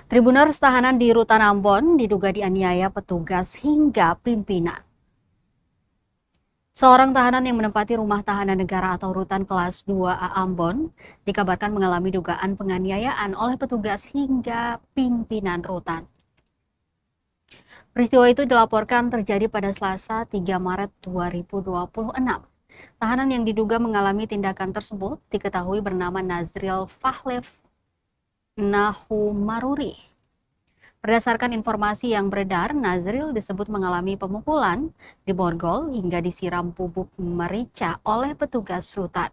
Tribuners tahanan di Rutan Ambon diduga dianiaya petugas hingga pimpinan. Seorang tahanan yang menempati rumah tahanan negara atau rutan kelas 2A Ambon dikabarkan mengalami dugaan penganiayaan oleh petugas hingga pimpinan rutan. Peristiwa itu dilaporkan terjadi pada Selasa 3 Maret 2026. Tahanan yang diduga mengalami tindakan tersebut diketahui bernama Nazril Fahlev Nahumaruri. Berdasarkan informasi yang beredar, Nazril disebut mengalami pemukulan, diborgol hingga disiram bubuk merica oleh petugas rutan.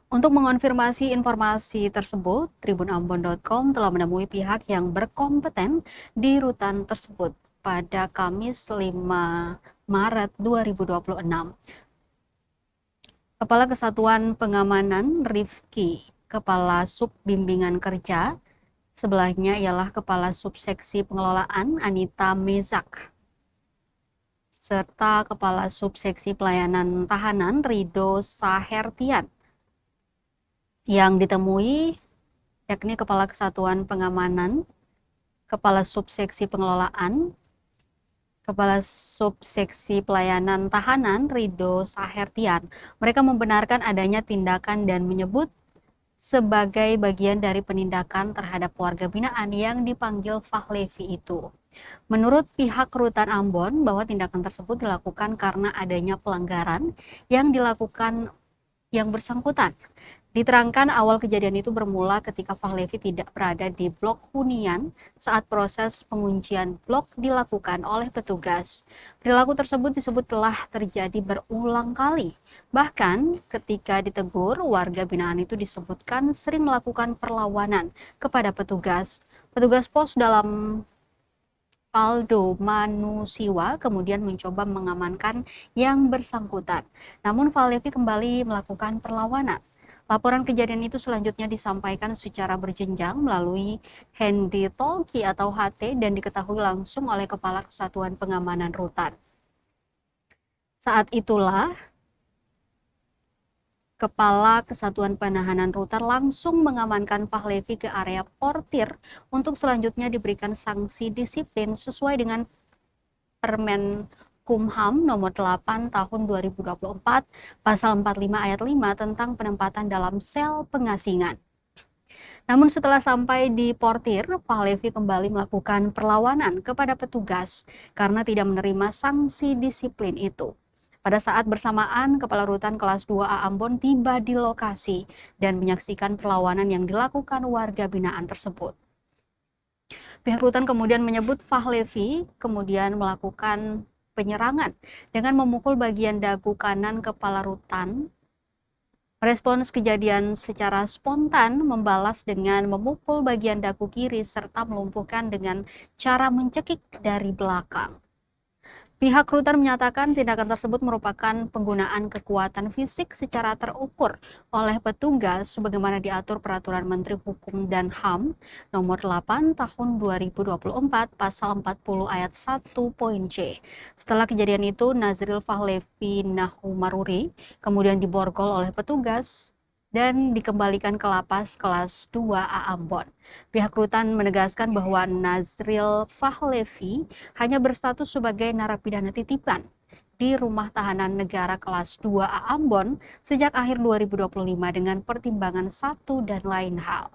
Untuk mengonfirmasi informasi tersebut, tribunambon.com telah menemui pihak yang berkompeten di rutan tersebut pada Kamis 5 Maret 2026. Kepala Kesatuan Pengamanan Rifki, Kepala Sub Bimbingan Kerja, sebelahnya ialah Kepala Subseksi Pengelolaan Anita Mezak, serta Kepala Subseksi Pelayanan Tahanan Rido Sahertian. Yang ditemui yakni Kepala Kesatuan Pengamanan, Kepala Subseksi Pengelolaan, Kepala Subseksi Pelayanan Tahanan Rido Sahertian. Mereka membenarkan adanya tindakan dan menyebut sebagai bagian dari penindakan terhadap warga binaan yang dipanggil Fahlevi itu. Menurut pihak Rutan Ambon bahwa tindakan tersebut dilakukan karena adanya pelanggaran yang dilakukan yang bersangkutan. Diterangkan awal kejadian itu bermula ketika Fahlevi tidak berada di blok hunian saat proses penguncian blok dilakukan oleh petugas. Perilaku tersebut disebut telah terjadi berulang kali. Bahkan ketika ditegur, warga binaan itu disebutkan sering melakukan perlawanan kepada petugas. Petugas pos dalam Paldo Manusiwa kemudian mencoba mengamankan yang bersangkutan. Namun Fahlevi kembali melakukan perlawanan. Laporan kejadian itu selanjutnya disampaikan secara berjenjang melalui Handy Talkie atau HT dan diketahui langsung oleh Kepala Kesatuan Pengamanan Rutan. Saat itulah Kepala Kesatuan Penahanan Rutan langsung mengamankan Fahlevi ke area portir untuk selanjutnya diberikan sanksi disiplin sesuai dengan Permen Kumham nomor 8 tahun 2024 pasal 45 ayat 5 tentang penempatan dalam sel pengasingan. Namun setelah sampai di portir, Fahlevi kembali melakukan perlawanan kepada petugas karena tidak menerima sanksi disiplin itu. Pada saat bersamaan, Kepala Rutan kelas 2A Ambon tiba di lokasi dan menyaksikan perlawanan yang dilakukan warga binaan tersebut. Pihak rutan kemudian menyebut Fahlevi kemudian melakukan penyerangan dengan memukul bagian dagu kanan kepala rutan. Merespons kejadian secara spontan, membalas dengan memukul bagian dagu kiri serta melumpuhkan dengan cara mencekik dari belakang. Pihak rutan menyatakan tindakan tersebut merupakan penggunaan kekuatan fisik secara terukur oleh petugas sebagaimana diatur Peraturan Menteri Hukum dan HAM nomor 8 tahun 2024 pasal 40 ayat 1.c. Setelah kejadian itu, Nazril Fahlevi Nahumaruri kemudian diborgol oleh petugas dan dikembalikan ke lapas kelas 2A Ambon. Pihak rutan menegaskan bahwa Nazril Fahlevi hanya berstatus sebagai narapidana titipan di rumah tahanan negara kelas 2A Ambon sejak akhir 2025 dengan pertimbangan satu dan lain hal.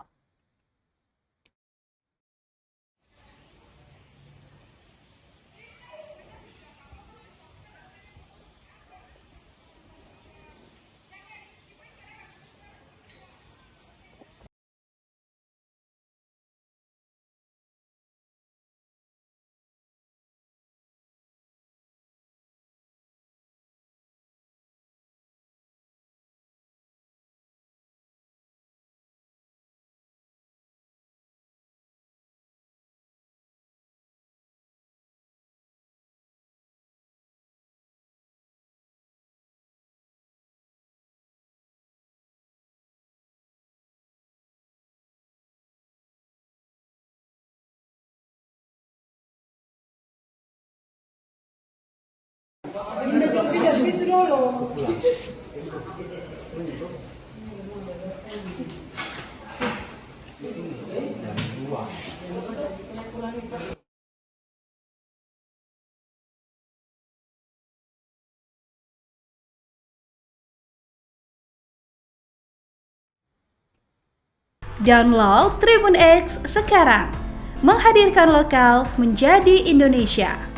Pindah situ dulu. Download Tribun X sekarang, menghadirkan lokal menjadi Indonesia.